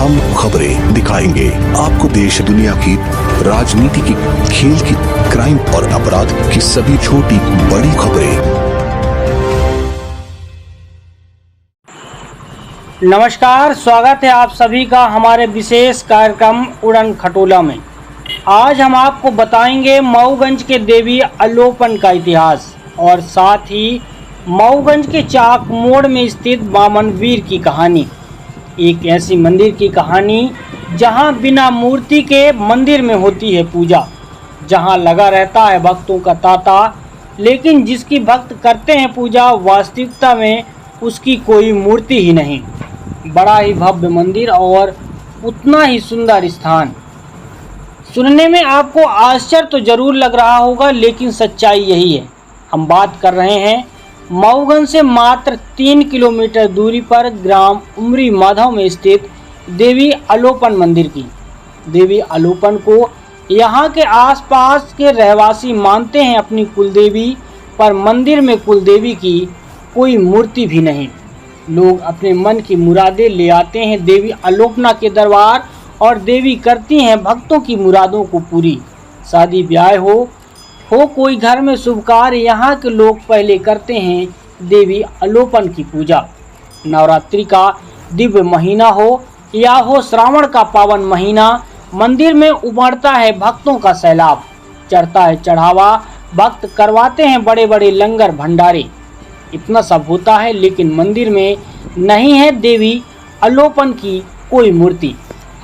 तमाम खबरें दिखाएंगे आपको देश दुनिया की राजनीति की, खेल की, क्राइम और अपराध की सभी छोटी बड़ी खबरें। नमस्कार, स्वागत है आप सभी का हमारे विशेष कार्यक्रम उड़न खटोला में। आज हम आपको बताएंगे मऊगंज के देवी अलोपन का इतिहास और साथ ही मऊगंज के चाक मोड़ में स्थित बामन वीर की कहानी। एक ऐसी मंदिर की कहानी जहां बिना मूर्ति के मंदिर में होती है पूजा, जहां लगा रहता है भक्तों का तांता, लेकिन जिसकी भक्त करते हैं पूजा वास्तविकता में उसकी कोई मूर्ति ही नहीं। बड़ा ही भव्य मंदिर और उतना ही सुंदर स्थान। सुनने में आपको आश्चर्य तो जरूर लग रहा होगा, लेकिन सच्चाई यही है। हम बात कर रहे हैं मऊगंज से मात्र 3 किलोमीटर दूरी पर ग्राम उमरी माधव में स्थित देवी अलोपन मंदिर की। देवी अलोपन को यहाँ के आसपास के रहवासी मानते हैं अपनी कुलदेवी, पर मंदिर में कुलदेवी की कोई मूर्ति भी नहीं। लोग अपने मन की मुरादें ले आते हैं देवी अलोपना के दरबार और देवी करती हैं भक्तों की मुरादों को पूरी। शादी ब्याह हो कोई घर में शुभ कार्य, यहाँ के लोग पहले करते हैं देवी अलोपन की पूजा। नवरात्रि का दिव्य महीना हो या हो श्रावण का पावन महीना, मंदिर में उमड़ता है भक्तों का सैलाब। चढ़ता है चढ़ावा, भक्त करवाते हैं बड़े बड़े लंगर भंडारे। इतना सब होता है, लेकिन मंदिर में नहीं है देवी अलोपन की कोई मूर्ति।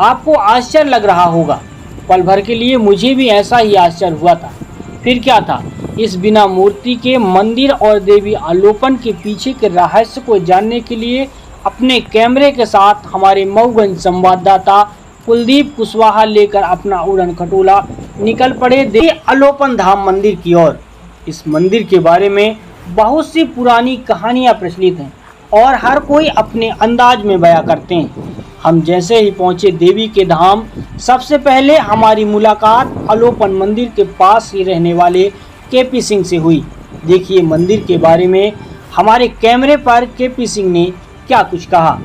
आपको आश्चर्य लग रहा होगा, पल भर के लिए मुझे भी ऐसा ही आश्चर्य हुआ था। फिर क्या था इस बिना मूर्ति के मंदिर और देवी अलोपन के पीछे के रहस्य को जानने के लिए अपने कैमरे के साथ हमारे मऊगंज संवाददाता कुलदीप कुशवाहा लेकर अपना उड़न खटोला निकल पड़े देवी अलोपन धाम मंदिर की ओर। इस मंदिर के बारे में बहुत सी पुरानी कहानियां प्रचलित हैं और हर कोई अपने अंदाज में बयां करते हैं। हम जैसे ही पहुंचे देवी के धाम, सबसे पहले हमारी मुलाकात अलोपन मंदिर के पास ही रहने वाले केपी सिंह से हुई। देखिए मंदिर के बारे में हमारे कैमरे पर केपी सिंह ने क्या कुछ कहा।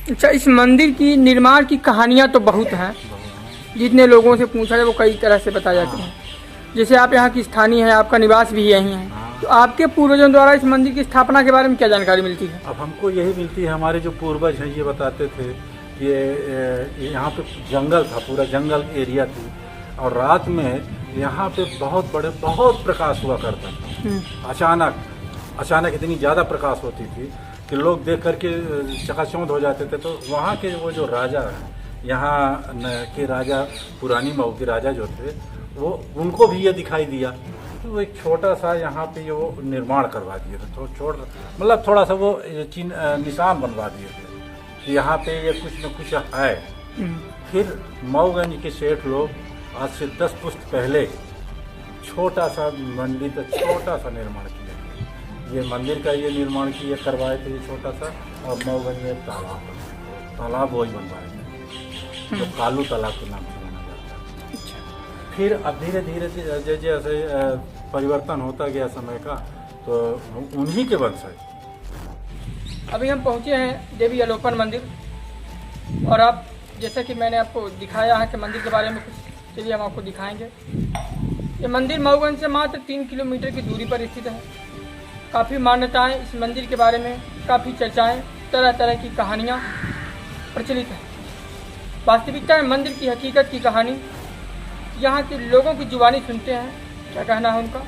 अच्छा, इस मंदिर की निर्माण की कहानियाँ तो बहुत हैं। जितने लोगों से पूछा है वो कई तरह से बताया जाते हैं। जैसे आप यहाँ की स्थानीय हैं, आपका निवास भी यहीं है, तो आपके पूर्वजों द्वारा इस मंदिर की स्थापना के बारे में क्या जानकारी मिलती है? अब हमको यही मिलती है, हमारे जो पूर्वज हैं ये बताते थे ये यहाँ पे जंगल था, पूरा जंगल एरिया थी और रात में यहाँ पे बहुत प्रकाश हुआ करता था। अचानक इतनी ज़्यादा प्रकाश होती थी कि लोग देख करके चकाचौंध हो जाते थे। तो वहाँ के वो जो राजा हैं, यहाँ के राजा, पुरानी मऊ के राजा जो थे, वो उनको भी ये दिखाई दिया, तो वो एक छोटा सा यहाँ पे ये वो निर्माण करवा दिए थे। तो मतलब थोड़ा सा वो निशान बनवा दिए थे कि यहाँ पे ये कुछ न कुछ है। फिर मऊगंज के सेठ लोग आज से 10 पुश्त पहले छोटा सा मंदिर का छोटा सा निर्माण किया। ये मंदिर का ये निर्माण किए करवाए थे ये छोटा सा, और मऊगंज में तालाब वही बनवाए थे, तो कालू तालाब के नाम से जाना जाता है। फिर अब धीरे धीरे जैसे परिवर्तन होता गया समय का, तो उन्हीं के वंशज। अभी हम पहुँचे हैं देवी अलोपन मंदिर और आप जैसा कि मैंने आपको दिखाया है कि मंदिर के बारे में कुछ, चलिए हम आपको दिखाएंगे। ये मंदिर मऊगंज से मात्र 3 किलोमीटर की दूरी पर स्थित है। काफ़ी मान्यताएं इस मंदिर के बारे में, काफ़ी चर्चाएं, तरह तरह की कहानियां प्रचलित हैं। वास्तविकता में मंदिर की हकीकत की कहानी यहाँ के लोगों की जुबानी सुनते हैं, क्या कहना है उनका।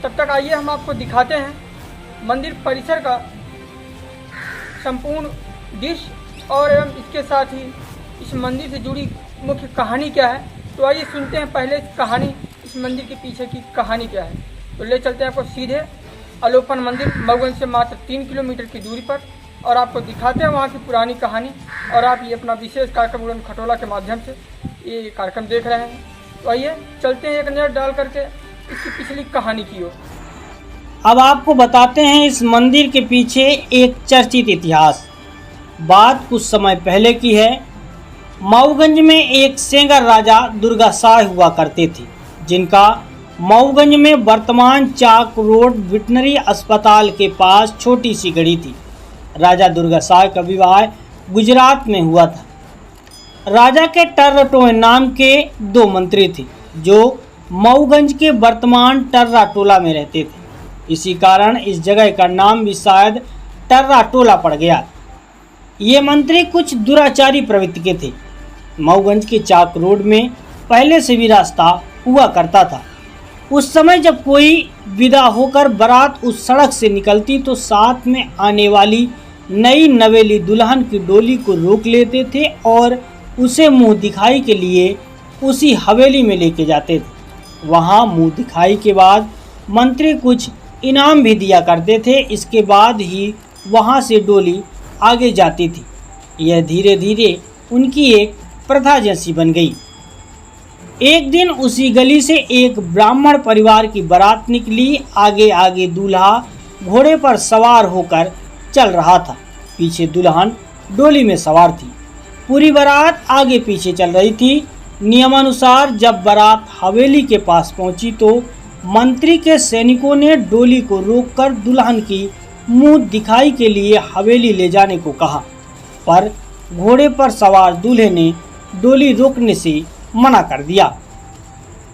तब तक आइए हम आपको दिखाते हैं मंदिर परिसर का संपूर्ण दृश्य और एवं इसके साथ ही इस मंदिर से जुड़ी मुख्य कहानी क्या है। तो आइए सुनते हैं पहले कहानी, इस मंदिर के पीछे की कहानी क्या है। तो ले चलते हैं आपको सीधे अलोपन मंदिर, मऊगंज से मात्र 3 किलोमीटर की दूरी पर, और आपको दिखाते हैं वहाँ की पुरानी कहानी। और आप ये अपना विशेष कार्यक्रम उड़न खटोला के माध्यम से ये कार्यक्रम देख रहे हैं। तो आइए चलते हैं एक नज़र डाल करके इसकी पिछली कहानी की ओर। अब आपको बताते हैं इस मंदिर के पीछे एक चर्चित इतिहास। बात कुछ समय पहले की है। मऊगंज में एक सेंगर राजा दुर्गाशाह हुआ करते थे, जिनका मऊगंज में वर्तमान चाक रोड वेटनरी अस्पताल के पास छोटी सी गढ़ी थी। राजा दुर्गाशाह का विवाह गुजरात में हुआ था। राजा के टर्रा टोला नाम के 2 मंत्री थे, जो मऊगंज के वर्तमान टर्रा टोला में रहते थे। इसी कारण इस जगह का नाम भी शायद टर्रा टोला पड़ गया। ये मंत्री कुछ दुराचारी प्रवृत्ति के थे। मऊगंज के चाक रोड में पहले से भी रास्ता हुआ करता था। उस समय जब कोई विदा होकर बारात उस सड़क से निकलती तो साथ में आने वाली नई नवेली दुल्हन की डोली को रोक लेते थे और उसे मुंह दिखाई के लिए उसी हवेली में लेके जाते थे। वहाँ मुंह दिखाई के बाद मंत्री कुछ इनाम भी दिया करते थे। इसके बाद ही वहाँ से डोली आगे जाती थी। यह धीरे धीरे उनकी एक प्रथा जैसी बन गई। एक दिन उसी गली से एक ब्राह्मण परिवार की बारात निकली। आगे आगे दूल्हा घोड़े पर सवार होकर चल रहा था, पीछे दुल्हन डोली में सवार थी। पूरी बारात आगे पीछे चल रही थी। नियमानुसार जब बारात हवेली के पास पहुंची तो मंत्री के सैनिकों ने डोली को रोककर दुल्हन की मुंह दिखाई के लिए हवेली ले जाने को कहा, पर घोड़े पर सवार दूल्हे ने डोली रोकने से मना कर दिया।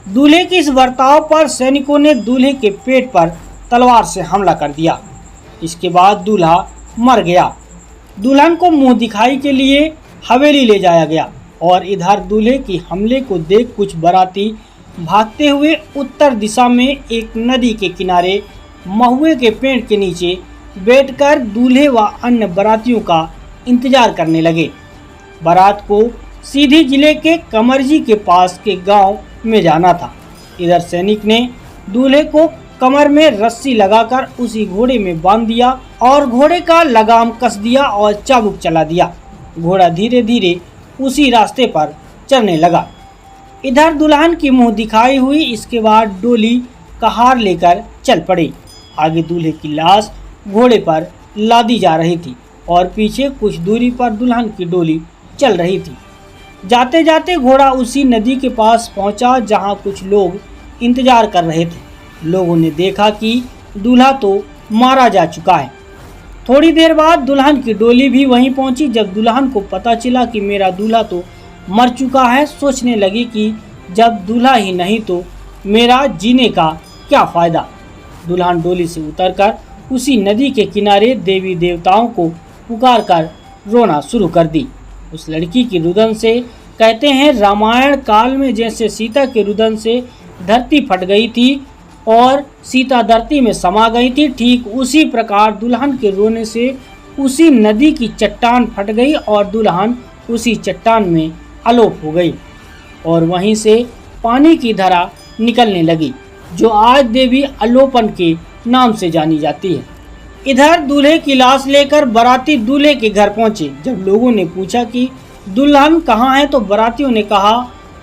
दूल्हे के इस बर्ताव पर सैनिकों ने दूल्हे के पेट पर तलवार से हमला कर दिया। इसके बाद दूल्हा मर गया। दुल्हन को मुंह दिखाई के लिए हवेली ले जाया गया और इधर दूल्हे की हमले को देख कुछ बाराती भागते हुए उत्तर दिशा में एक नदी के किनारे महुए के पेड़ के नीचे बैठकर दूल्हे व अन्य बारातियों का इंतजार करने लगे। बारात को सीधी जिले के कमरजी के पास के गांव में जाना था। इधर सैनिक ने दूल्हे को कमर में रस्सी लगाकर उसी घोड़े में बांध दिया और घोड़े का लगाम कस दिया और चाबुक चला दिया। घोड़ा धीरे धीरे उसी रास्ते पर चलने लगा। इधर दुल्हन की मुंह दिखाई हुई। इसके बाद डोली का हार लेकर चल पड़े। आगे दूल्हे की लाश घोड़े पर लादी जा रही थी और पीछे कुछ दूरी पर दुल्हन की डोली चल रही थी। जाते जाते घोड़ा उसी नदी के पास पहुंचा जहां कुछ लोग इंतजार कर रहे थे। लोगों ने देखा कि दूल्हा तो मारा जा चुका है। थोड़ी देर बाद दुल्हन की डोली भी वहीं पहुंची। जब दुल्हन को पता चला कि मेरा दूल्हा तो मर चुका है, सोचने लगी कि जब दूल्हा ही नहीं तो मेरा जीने का क्या फ़ायदा। दुल्हन डोली से उतरकर उसी नदी के किनारे देवी देवताओं को पुकार कर रोना शुरू कर दी। उस लड़की की रुदन से कहते हैं रामायण काल में जैसे सीता के रुदन से धरती फट गई थी और सीता धरती में समा गई थी, ठीक उसी प्रकार दुल्हन के रोने से उसी नदी की चट्टान फट गई और दुल्हन उसी चट्टान में अलोप हो गई और वहीं से पानी की धारा निकलने लगी, जो आज देवी अलोपन के नाम से जानी जाती है। इधर दूल्हे की लाश लेकर बाराती दूल्हे के घर पहुंचे। जब लोगों ने पूछा कि दुल्हन कहाँ है तो बारातियों ने कहा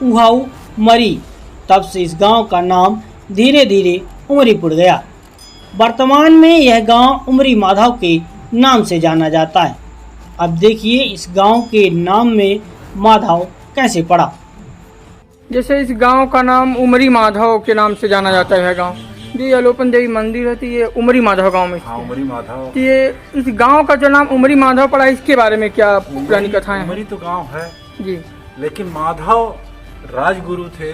उहाऊ मरी। तब से इस गांव का नाम धीरे धीरे उमरी पड़ गया। वर्तमान में यह गांव उमरी माधव के नाम से जाना जाता है। अब देखिए इस गांव के नाम में माधव कैसे पड़ा। जैसे इस गांव का नाम उमरी माधव के नाम से जाना जाता है। गांव जी अलोपन देवी मंदिर है, तो ये उमरी माधव गांव में। हाँ, उमरी माधव। तो ये इस गांव का जो नाम उमरी माधव पड़ा, इसके बारे में क्या पुरानी कथाएं हैं? उमरी तो गांव है जी, लेकिन माधव राजगुरु थे।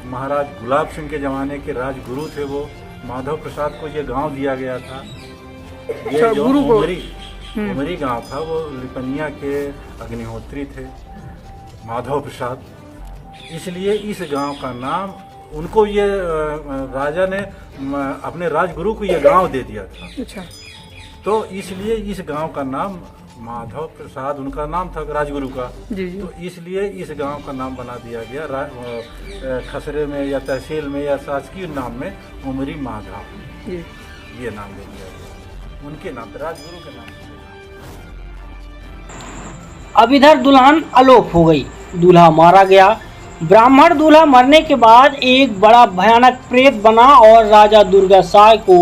महाराज गुलाब सिंह के जमाने के राजगुरु थे वो। माधव प्रसाद को ये गांव दिया गया था। ये जो गुरु को उमरी गांव था वो लिपनिया के अग्निहोत्री थे माधव प्रसाद। इसलिए इस गांव का नाम उनको ये राजा ने अपने राजगुरु को ये गांव दे दिया था। अच्छा, तो इसलिए इस गांव का नाम माधव प्रसाद उनका नाम था राजगुरु का। जी जी। तो इसलिए इस गांव का नाम बना दिया गया खसरे में या तहसील में या शासकीय नाम में उमरी माधव जी, ये नाम दे दिया गया उनके नाम पे, राजगुरु के नाम पे। अब इधर दुल्हन अलोप हो गई, दूल्हा मारा गया। ब्राह्मण दूल्हा मरने के बाद एक बड़ा भयानक प्रेत बना और राजा दुर्गासाय को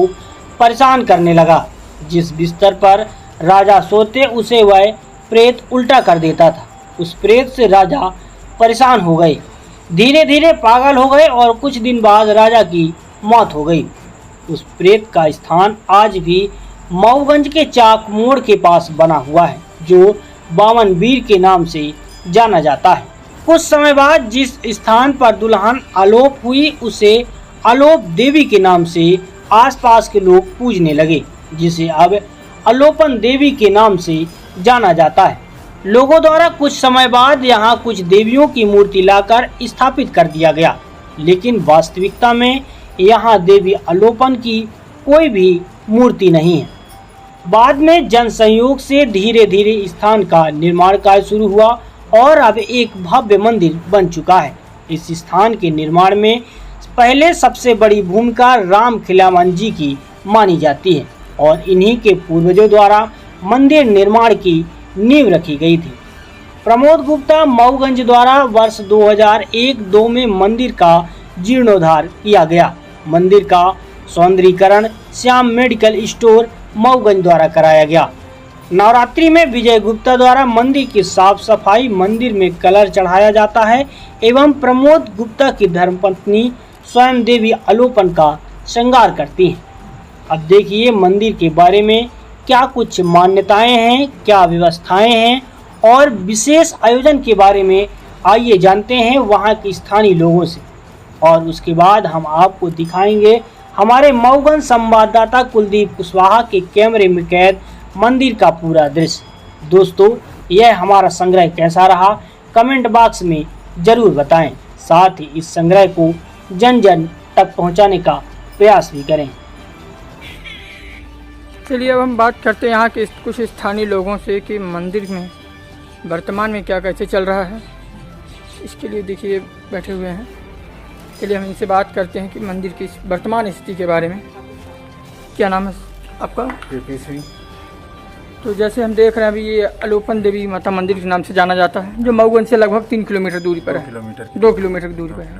परेशान करने लगा। जिस बिस्तर पर राजा सोते उसे वह प्रेत उल्टा कर देता था। उस प्रेत से राजा परेशान हो गए, धीरे धीरे पागल हो गए और कुछ दिन बाद राजा की मौत हो गई। उस प्रेत का स्थान आज भी मऊगंज के चाक मोड़ के पास बना हुआ है, जो बावन वीर के नाम से जाना जाता है। कुछ समय बाद जिस स्थान पर दुल्हन आलोप हुई उसे आलोप देवी के नाम से आसपास के लोग पूजने लगे, जिसे अब आलोपन देवी के नाम से जाना जाता है। लोगों द्वारा कुछ समय बाद यहाँ कुछ देवियों की मूर्ति लाकर स्थापित कर दिया गया, लेकिन वास्तविकता में यहाँ देवी आलोपन की कोई भी मूर्ति नहीं है। बाद में जन सहयोग से धीरे धीरे स्थान का निर्माण कार्य शुरू हुआ और अब एक भव्य मंदिर बन चुका है। इस स्थान के निर्माण में पहले सबसे बड़ी भूमिका राम खिलावन जी की मानी जाती है और इन्हीं के पूर्वजों द्वारा मंदिर निर्माण की नींव रखी गई थी। प्रमोद गुप्ता मऊगंज द्वारा वर्ष 2001-2 में मंदिर का जीर्णोद्धार किया गया। मंदिर का सौंदर्यीकरण श्याम मेडिकल स्टोर मऊगंज द्वारा कराया गया। नवरात्रि में विजय गुप्ता द्वारा मंदिर की साफ सफाई, मंदिर में कलर चढ़ाया जाता है एवं प्रमोद गुप्ता की धर्मपत्नी स्वयं देवी आलोपन का श्रृंगार करती हैं। अब देखिए मंदिर के बारे में क्या कुछ मान्यताएं हैं, क्या व्यवस्थाएं हैं और विशेष आयोजन के बारे में आइए जानते हैं वहां के स्थानीय लोगों से। और उसके बाद हम आपको दिखाएंगे हमारे मऊगंज संवाददाता कुलदीप कुशवाहा के कैमरे में कैद मंदिर का पूरा दृश्य। दोस्तों, यह हमारा संग्रह कैसा रहा कमेंट बॉक्स में जरूर बताएं। साथ ही इस संग्रह को जन जन तक पहुंचाने का प्रयास भी करें। चलिए अब हम बात करते हैं यहाँ के कुछ स्थानीय लोगों से कि मंदिर में वर्तमान में क्या कैसे चल रहा है। इसके लिए देखिए बैठे हुए हैं। चलिए हम इनसे बात करते हैं कि मंदिर की वर्तमान स्थिति के बारे में। क्या नाम है आपका? के सिंह। तो जैसे हम देख रहे हैं अभी ये आलोपन देवी माता मंदिर के नाम से जाना जाता है, जो मऊगंज से लगभग 3 किलोमीटर दूरी पर है। 2 किलोमीटर की दूरी पर है।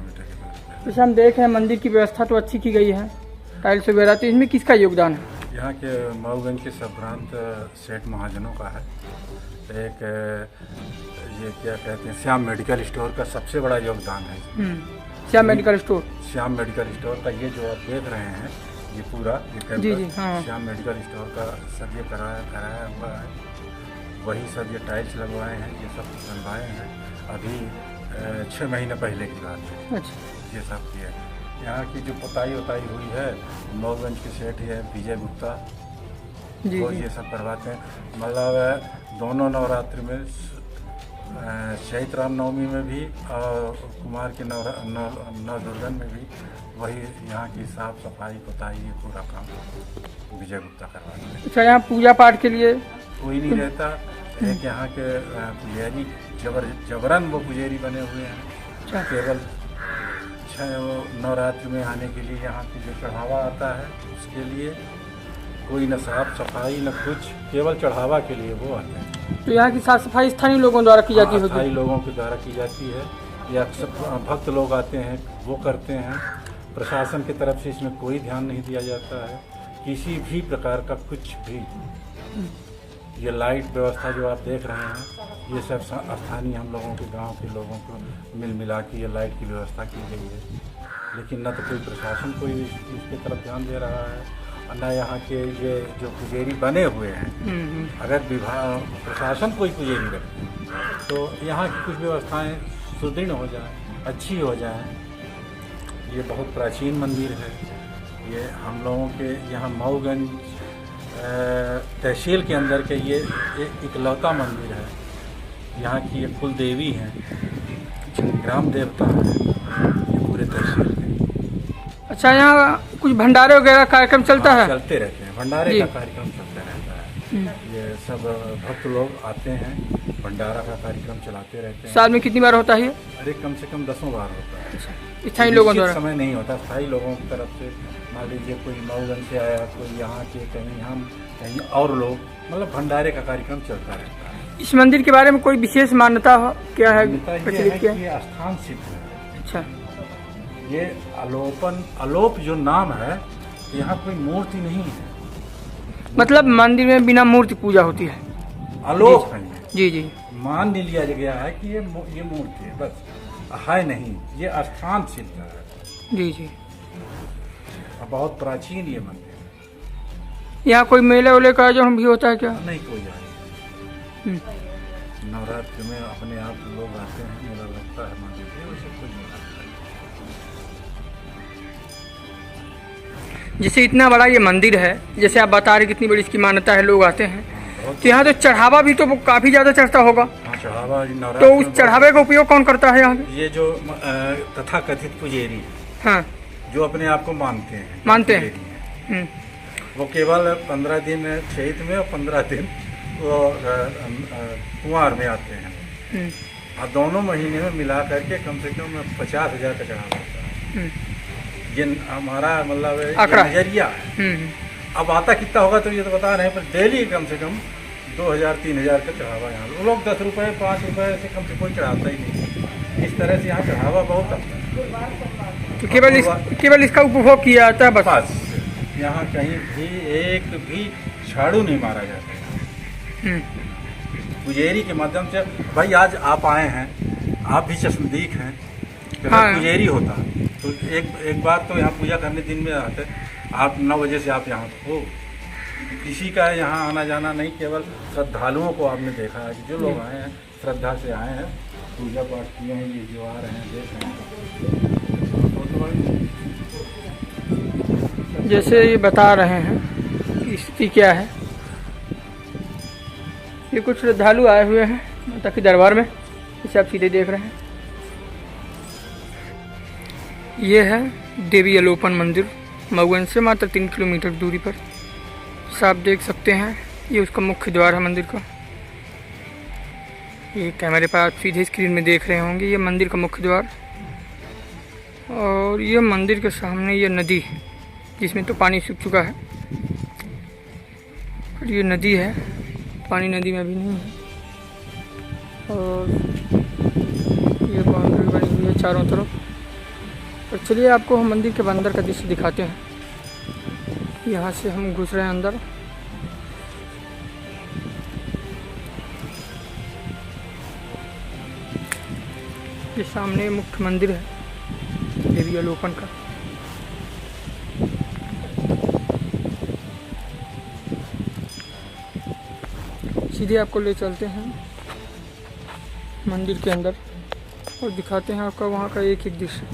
जैसे हम देख रहे हैं मंदिर की व्यवस्था तो अच्छी की गई है, टाइल्स वगैरह, तो इसमें किसका योगदान है? यहाँ के मऊगंज के संभ्रांत सेठ महाजनों का है। एक ये क्या कहते हैं श्याम मेडिकल स्टोर का सबसे बड़ा योगदान है। Shyam medical store, Shyam medical store का ये जो आप देख रहे हैं ये पूरा जी जी हाँ। श्याम मेडिकल स्टोर का सब ये कराया हुआ है। वही सब ये टाइल्स लगवाए हैं, ये सब बनवाए हैं। अभी 6 महीने पहले की बात है। अच्छा, ये सब किया। यहाँ की जो पुताई उताई हुई है मऊगंज के सेठ है विजय गुप्ता, जी वो जी। ये सब करवाते हैं। मतलब दोनों नवरात्रि में चैत्र रामनवमी में भी और कुमार के नवदुर्गन में भी वही यहाँ की साफ सफाई पुताई ये पूरा काम विजय गुप्ता करवाते हैं। अच्छा, यहाँ पूजा पाठ के लिए कोई नहीं रहता। एक यहाँ के पुजारी जबरन वो पुजारी बने हुए हैं। अच्छा। केवल नवरात्रि में आने के लिए यहाँ की जो चढ़ावा आता है उसके लिए कोई न साफ सफाई न कुछ, केवल चढ़ावा के लिए वो आते हैं। तो यहाँ की साफ सफाई स्थानीय लोगों द्वारा की जाती होगी? स्थानीय लोगों के द्वारा की जाती है या अक्सर भक्त लोग आते हैं वो करते हैं। प्रशासन की तरफ से इसमें कोई ध्यान नहीं दिया जाता है किसी भी प्रकार का कुछ भी। ये लाइट व्यवस्था जो आप देख रहे हैं ये सब स्थानीय हम लोगों के गांव के लोगों को मिल मिला के ये लाइट की व्यवस्था की गई है। लेकिन न तो कोई प्रशासन कोई इसकी तरफ ध्यान दे रहा है और न यहाँ के ये जो पुजारी बने हुए हैं। अगर विभाग प्रशासन कोई पुजारी रखे तो यहाँ की कुछ व्यवस्थाएं सुदृढ़ हो जाए, अच्छी हो जाए। ये बहुत प्राचीन मंदिर है। ये हम लोगों के यहाँ मऊगंज तहसील के अंदर के ये इकलौता मंदिर है। यहाँ की ये कुल देवी हैं, ग्राम देवता हैं ये पूरे तहसील के। अच्छा, यहाँ कुछ भंडारे वगैरह कार्यक्रम चलता है? चलते रहते हैं, भंडारे का कार्यक्रम चलता रहता है। ये सब भक्त लोग आते हैं, भंडारा का कार्यक्रम चलाते रहते हैं। साल में कितनी बार होता है ये? अरे कम से कम 10 बार होता है। स्थानीय लोगों द्वारा समय नहीं होता, स्थायी लोगों की तरफ से। मान लीजिए कोई मऊगंज से आया, कोई यहाँ के कहीं हम कहीं और लोग, मतलब भंडारे का कार्यक्रम चलता रहता है। इस मंदिर के बारे में कोई विशेष मान्यता हो क्या है, ये प्रचलित है क्या कि है? ये स्थान सिद्ध है। अच्छा, ये अलोप जो नाम है, यहाँ कोई मूर्ति नहीं है, मतलब मंदिर में बिना मूर्ति पूजा होती है। अलोप है ये। जी जी। मान लिया गया है कि ये मूर्ति है, बस है नहीं, ये स्थान सिद्ध है। जी जी। और बहुत प्राचीन ये मंदिर है। यहाँ कोई मेले वेले का आयोजन भी होता है क्या? नहीं कोई आए, हम्म। नवरात्र में अपने आप लोग आते हैं, मेला लगता है मंदिर पे, वैसे कोई नहीं आता। जैसे इतना बड़ा ये मंदिर है, जैसे आप बता रहे कितनी बड़ी इसकी मान्यता है, लोग आते हैं, तो यहाँ तो चढ़ावा भी तो काफी ज्यादा चढ़ता होगा। हाँ, चढ़ावा नवरात्र तो में उस बहुत- चढ़ावे का उपयोग कौन करता है यहाँ पे? ये जो तथा कथित पुजेरी है, हाँ, जो अपने आप को मानते हैं, मानते हैं। पुजेरी हैं। हम्म, वो केवल 15 दिन चैत में और 15 दिन वो कुंवार में आते हैं। हम्म, और दोनों महीने में मिला करके कम से कम 50,000 का चढ़ावा होता है। हम्म, ये हमारा मतलब ये आंकड़ा। नजरिया है। हम्म। अब आता कितना होगा तो ये तो बता रहे हैं, पर डेली कम से कम 2,000-3,000 का चढ़ावा यहाँ। वो लोग 10 रुपये 5 रुपये से कम से कोई चढ़ाता ही नहीं। इस तरह से यहाँ चढ़ावा बहुत आता है। तो केवल इसका उपभोग किया जाता है बस। बस यहाँ कहीं भी एक भी झाड़ू नहीं मारा जाता है। हम्म, पुजेरी के माध्यम से, भाई आज आप आए हैं, आप भी चश्मदीक हैं, तो हाँ। पुजेरी होता है, तो एक बार तो यहाँ पूजा करने दिन में आते, आप 9 बजे से आप यहाँ हो। किसी का यहाँ आना जाना नहीं, केवल श्रद्धालुओं को आपने देखा है कि जो लोग आए हैं श्रद्धा से आए हैं, पूजा पाठ किए हैं, ये जो आ रहे हैं देख रहे हैं। जैसे ये बता रहे हैं कि स्थिति क्या है, ये कुछ श्रद्धालु आए हुए हैं माता के दरबार में, इसे आप सीधे देख रहे हैं। ये है देवी अलोपन मंदिर, मऊगंज से मात्र 3 किलोमीटर दूरी पर। आप देख सकते हैं, ये उसका मुख्य द्वार है मंदिर का। ये कैमरे पर आप सीधे स्क्रीन में देख रहे होंगे, ये मंदिर का मुख्य द्वार। और ये मंदिर के सामने ये नदी, जिसमें तो पानी सूख चुका है, और ये नदी है, पानी नदी में अभी नहीं है। और ये बाउंड्री बनी हुई है चारों तरफ। और चलिए आपको हम मंदिर के अंदर का दृश्य दिखाते हैं। यहाँ से हम घुस रहे हैं अंदर। ये सामने मुख्य मंदिर है देवी अलोपन का। सीधे आपको ले चलते हैं मंदिर के अंदर और दिखाते हैं आपका वहाँ का एक एक दृश्य।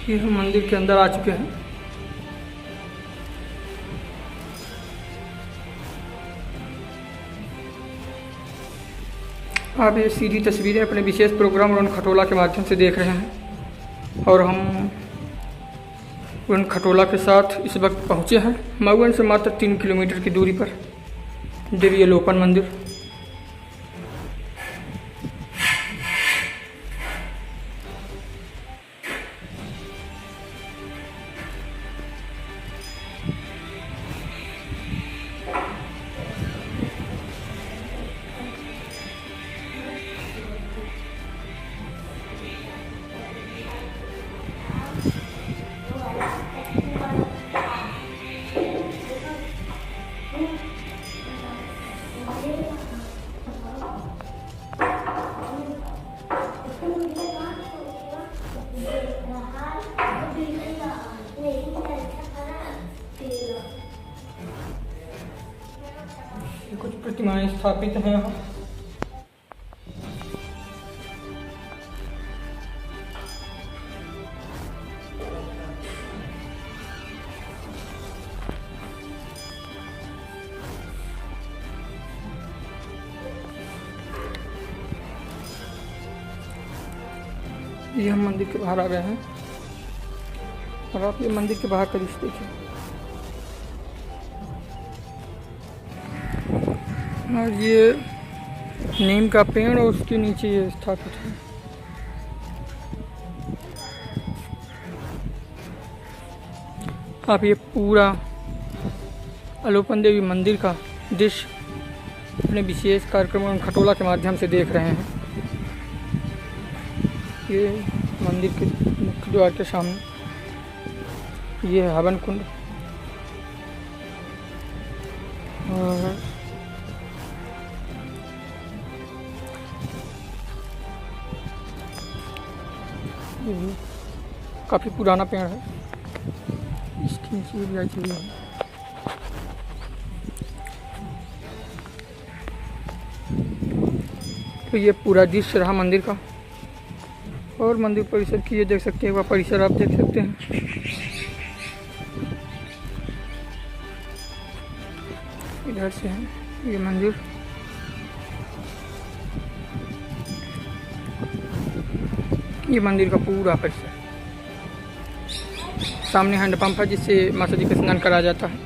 ये हम मंदिर के अंदर आ चुके हैं। आप ये सीधी तस्वीरें अपने विशेष प्रोग्राम उड़न खटोला के माध्यम से देख रहे हैं, और हम उड़न खटोला के साथ इस वक्त पहुँचे हैं मऊगंज से मात्र 3 किलोमीटर की दूरी पर देवी अलोपन मंदिर। कुछ प्रतिमाएं स्थापित हैं यहाँ। ये हम मंदिर के बाहर आ गए हैं, और आप ये मंदिर के बाहर का दृश्य देखिए। और ये नीम का पेड़ और उसके नीचे ये स्थापित है। आप ये पूरा अलोपन देवी मंदिर का दृश्य अपने विशेष कार्यक्रम खटोला के माध्यम से देख रहे हैं। ये मंदिर के मुख्य द्वार के सामने ये है हवन कुंड और ये काफ़ी पुराना पेड़ है, इसके नीचे भी आई चीज़ है। तो ये पूरा दृश्य रहा मंदिर का और मंदिर परिसर की ये देख सकते हैं, वह परिसर आप देख सकते हैं। इधर से है ये मंदिर। ये मंदिर का पूरा परिसर। सामने हैंडपंप है जिससे माता जी का स्नान कराया जाता है।